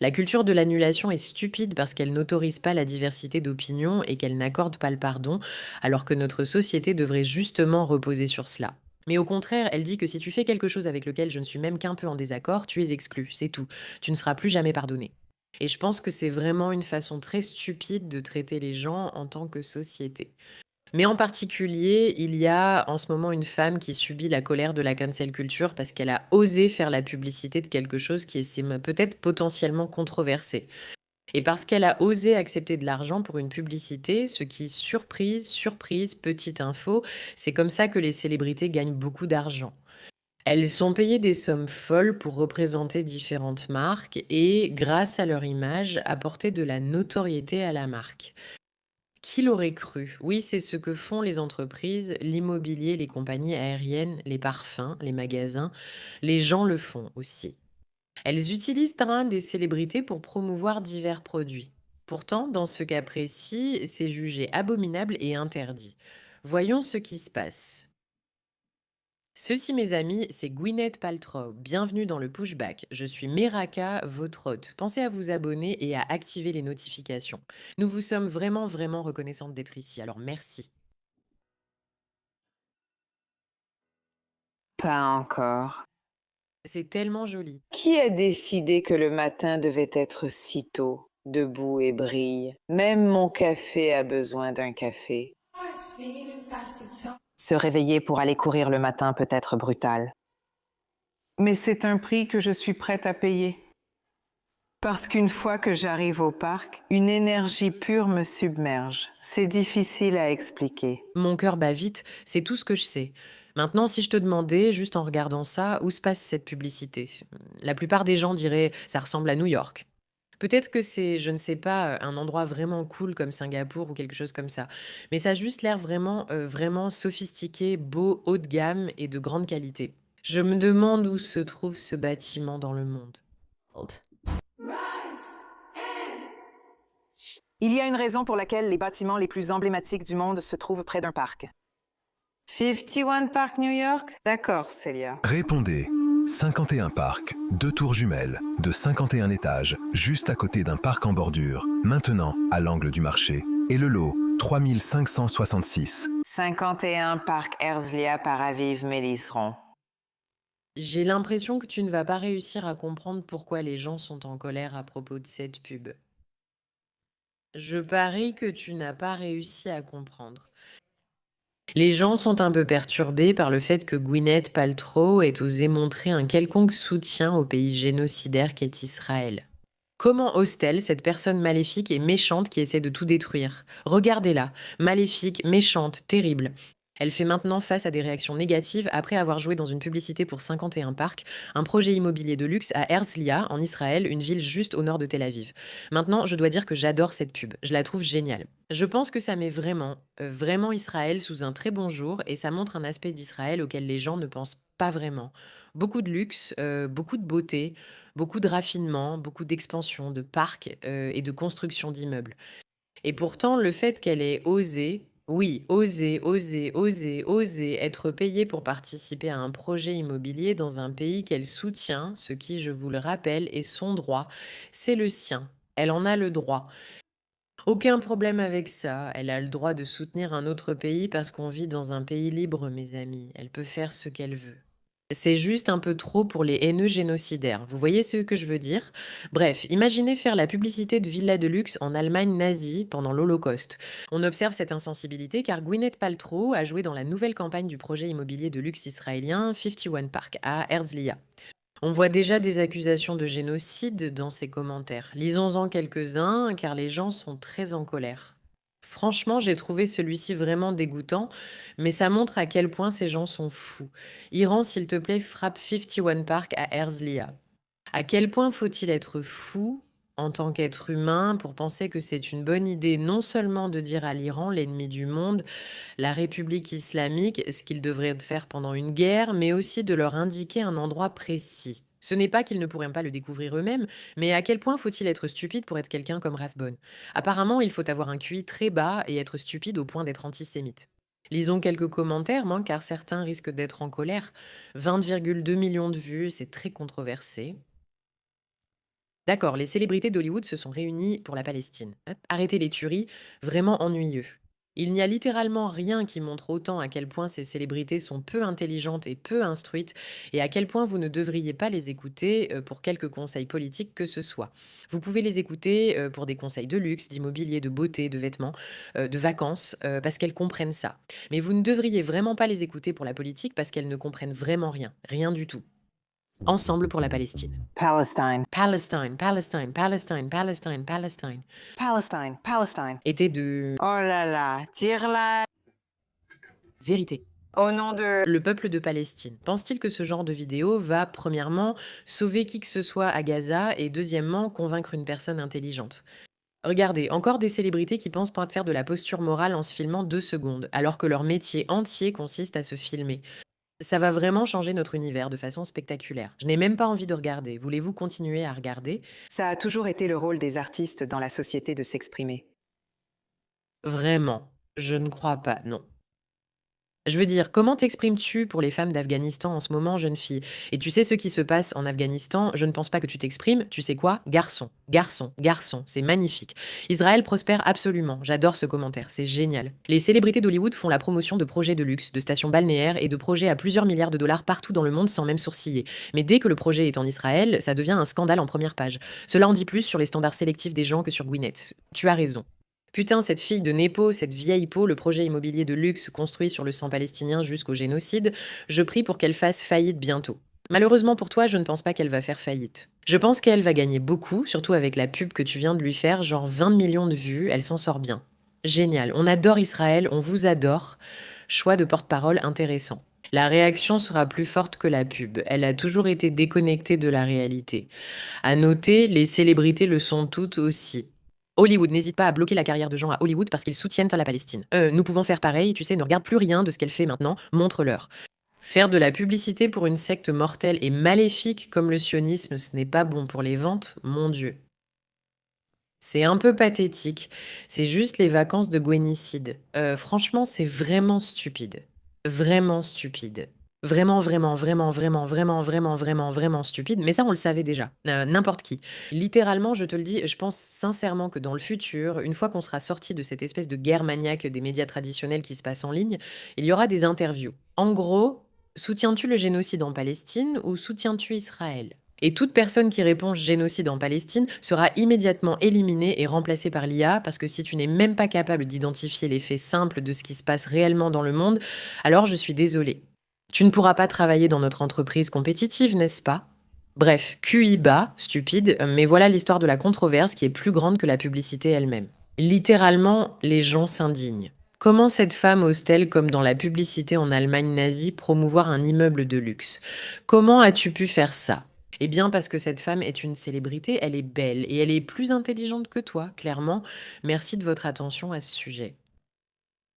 La culture de l'annulation est stupide parce qu'elle n'autorise pas la diversité d'opinions et qu'elle n'accorde pas le pardon, alors que notre société devrait justement reposer sur cela. Mais au contraire, elle dit que si tu fais quelque chose avec lequel je ne suis même qu'un peu en désaccord, tu es exclu, c'est tout. Tu ne seras plus jamais pardonné. Et je pense que c'est vraiment une façon très stupide de traiter les gens en tant que société. Mais en particulier, il y a en ce moment une femme qui subit la colère de la cancel culture parce qu'elle a osé faire la publicité de quelque chose qui est peut-être potentiellement controversé. Et parce qu'elle a osé accepter de l'argent pour une publicité, ce qui, surprise, surprise, petite info, c'est comme ça que les célébrités gagnent beaucoup d'argent. Elles sont payées des sommes folles pour représenter différentes marques et, grâce à leur image, apporter de la notoriété à la marque. Qui l'aurait cru? Oui, c'est ce que font les entreprises, l'immobilier, les compagnies aériennes, les parfums, les magasins. Les gens le font aussi. Elles utilisent des célébrités pour promouvoir divers produits. Pourtant, dans ce cas précis, c'est jugé abominable et interdit. Voyons ce qui se passe. Ceci, mes amis, c'est Gwyneth Paltrow. Bienvenue dans le pushback. Je suis Meraka, votre hôte. Pensez à vous abonner et à activer les notifications. Nous vous sommes vraiment, vraiment reconnaissantes d'être ici, alors merci. Pas encore. C'est tellement joli. Qui a décidé que le matin devait être si tôt, debout et brille? Même mon café a besoin d'un café. Se réveiller pour aller courir le matin peut être brutal. Mais c'est un prix que je suis prête à payer. Parce qu'une fois que j'arrive au parc, une énergie pure me submerge. C'est difficile à expliquer. Mon cœur bat vite, c'est tout ce que je sais. Maintenant, si je te demandais, juste en regardant ça, où se passe cette publicité? La plupart des gens diraient ça ressemble à New York. Peut-être que c'est, je ne sais pas, un endroit vraiment cool comme Singapour ou quelque chose comme ça. Mais ça a juste l'air vraiment, vraiment sophistiqué, beau, haut de gamme et de grande qualité. Je me demande où se trouve ce bâtiment dans le monde. Il y a une raison pour laquelle les bâtiments les plus emblématiques du monde se trouvent près d'un parc. 51 Park New York? D'accord, Célia. Répondez. 51 parcs, 2 tours jumelles, de 51 étages, juste à côté d'un parc en bordure, maintenant à l'angle du marché. Et le lot, 3566. 51 Parc Herzliya Paraviv Mélisseron. J'ai l'impression que tu ne vas pas réussir à comprendre pourquoi les gens sont en colère à propos de cette pub. Je parie que tu n'as pas réussi à comprendre. Les gens sont un peu perturbés par le fait que Gwyneth Paltrow ait osé montrer un quelconque soutien au pays génocidaire qu'est Israël. Comment ose-t-elle, cette personne maléfique et méchante qui essaie de tout détruire? Regardez-la, maléfique, méchante, terrible. Elle fait maintenant face à des réactions négatives après avoir joué dans une publicité pour 51 parcs, un projet immobilier de luxe à Herzliya, en Israël, une ville juste au nord de Tel Aviv. Maintenant, je dois dire que j'adore cette pub, je la trouve géniale. Je pense que ça met vraiment, vraiment Israël sous un très bon jour et ça montre un aspect d'Israël auquel les gens ne pensent pas vraiment. Beaucoup de luxe, beaucoup de beauté, beaucoup de raffinement, beaucoup d'expansion, de parcs et de construction d'immeubles. Et pourtant, le fait qu'elle ait osé, oui, osé être payée pour participer à un projet immobilier dans un pays qu'elle soutient, ce qui, je vous le rappelle, est son droit, c'est le sien. Elle en a le droit. Aucun problème avec ça. Elle a le droit de soutenir un autre pays parce qu'on vit dans un pays libre, mes amis. Elle peut faire ce qu'elle veut. C'est juste un peu trop pour les haineux génocidaires. Vous voyez ce que je veux dire? Bref, imaginez faire la publicité de villas de luxe en Allemagne nazie pendant l'Holocauste. On observe cette insensibilité car Gwyneth Paltrow a joué dans la nouvelle campagne du projet immobilier de luxe israélien 51 Park à Herzliya. On voit déjà des accusations de génocide dans ces commentaires. Lisons-en quelques-uns car les gens sont très en colère. Franchement, j'ai trouvé celui-ci vraiment dégoûtant, mais ça montre à quel point ces gens sont fous. Iran, s'il te plaît, frappe 51 Park à Herzliya. À quel point faut-il être fou en tant qu'être humain pour penser que c'est une bonne idée non seulement de dire à l'Iran, l'ennemi du monde, la République islamique, ce qu'ils devraient faire pendant une guerre, mais aussi de leur indiquer un endroit précis. Ce n'est pas qu'ils ne pourraient pas le découvrir eux-mêmes, mais à quel point faut-il être stupide pour être quelqu'un comme Rathbone? Apparemment, il faut avoir un QI très bas et être stupide au point d'être antisémite. Lisons quelques commentaires, car certains risquent d'être en colère. 20,2 millions de vues, c'est très controversé. D'accord, les célébrités d'Hollywood se sont réunies pour la Palestine. Hop, arrêtez les tueries, vraiment ennuyeux. Il n'y a littéralement rien qui montre autant à quel point ces célébrités sont peu intelligentes et peu instruites, et à quel point vous ne devriez pas les écouter pour quelques conseils politiques que ce soit. Vous pouvez les écouter pour des conseils de luxe, d'immobilier, de beauté, de vêtements, de vacances, parce qu'elles comprennent ça. Mais vous ne devriez vraiment pas les écouter pour la politique parce qu'elles ne comprennent vraiment rien, rien du tout. Ensemble pour la Palestine. Palestine, Palestine, Palestine, Palestine, Palestine, Palestine. Palestine, Palestine. Était de Oh là là, tire-la vérité. au nom de... Le peuple de Palestine. Pense-t-il que ce genre de vidéo va, premièrement, sauver qui que ce soit à Gaza et deuxièmement, convaincre une personne intelligente? Regardez, encore des célébrités qui pensent pas faire de la posture morale en se filmant 2 secondes, alors que leur métier entier consiste à se filmer. Ça va vraiment changer notre univers de façon spectaculaire. Je n'ai même pas envie de regarder. Voulez-vous continuer à regarder? Ça a toujours été le rôle des artistes dans la société de s'exprimer. Vraiment, je ne crois pas, non. Je veux dire, comment t'exprimes-tu pour les femmes d'Afghanistan en ce moment, jeune fille? Et tu sais ce qui se passe en Afghanistan? Je ne pense pas que tu t'exprimes. Tu sais quoi? Garçon, garçon, garçon. C'est magnifique. Israël prospère absolument. J'adore ce commentaire. C'est génial. Les célébrités d'Hollywood font la promotion de projets de luxe, de stations balnéaires et de projets à plusieurs milliards de dollars partout dans le monde sans même sourciller. Mais dès que le projet est en Israël, ça devient un scandale en première page. Cela en dit plus sur les standards sélectifs des gens que sur Gwyneth. Tu as raison. Putain, cette fille de Nepo, cette vieille peau, le projet immobilier de luxe construit sur le sang palestinien jusqu'au génocide, je prie pour qu'elle fasse faillite bientôt. Malheureusement pour toi, je ne pense pas qu'elle va faire faillite. Je pense qu'elle va gagner beaucoup, surtout avec la pub que tu viens de lui faire, genre 20 millions de vues, elle s'en sort bien. Génial, on adore Israël, on vous adore. Choix de porte-parole intéressant. La réaction sera plus forte que la pub. Elle a toujours été déconnectée de la réalité. À noter, les célébrités le sont toutes aussi. Hollywood n'hésite pas à bloquer la carrière de gens à Hollywood parce qu'ils soutiennent la Palestine. Nous pouvons faire pareil, tu sais, ne regarde plus rien de ce qu'elle fait maintenant, montre-leur. Faire de la publicité pour une secte mortelle et maléfique comme le sionisme, ce n'est pas bon pour les ventes, mon Dieu. C'est un peu pathétique, c'est juste les vacances de Gwenicide. Franchement, c'est vraiment stupide. Vraiment stupide. Vraiment, vraiment, vraiment, vraiment, vraiment, vraiment, vraiment, vraiment stupide, mais ça, on le savait déjà, n'importe qui. Littéralement, je te le dis, je pense sincèrement que dans le futur, une fois qu'on sera sorti de cette espèce de guerre maniaque des médias traditionnels qui se passe en ligne, il y aura des interviews. En gros, soutiens-tu le génocide en Palestine ou soutiens-tu Israël? Et toute personne qui répond génocide en Palestine sera immédiatement éliminée et remplacée par l'IA parce que si tu n'es même pas capable d'identifier les faits simples de ce qui se passe réellement dans le monde, alors je suis désolée. Tu ne pourras pas travailler dans notre entreprise compétitive, n'est-ce pas? Bref, QI bas, stupide, mais voilà l'histoire de la controverse qui est plus grande que la publicité elle-même. Littéralement, les gens s'indignent. Comment cette femme ose-t-elle, comme dans la publicité en Allemagne nazie, promouvoir un immeuble de luxe? Comment as-tu pu faire ça? Eh bien parce que cette femme est une célébrité, elle est belle et elle est plus intelligente que toi, clairement. Merci de votre attention à ce sujet.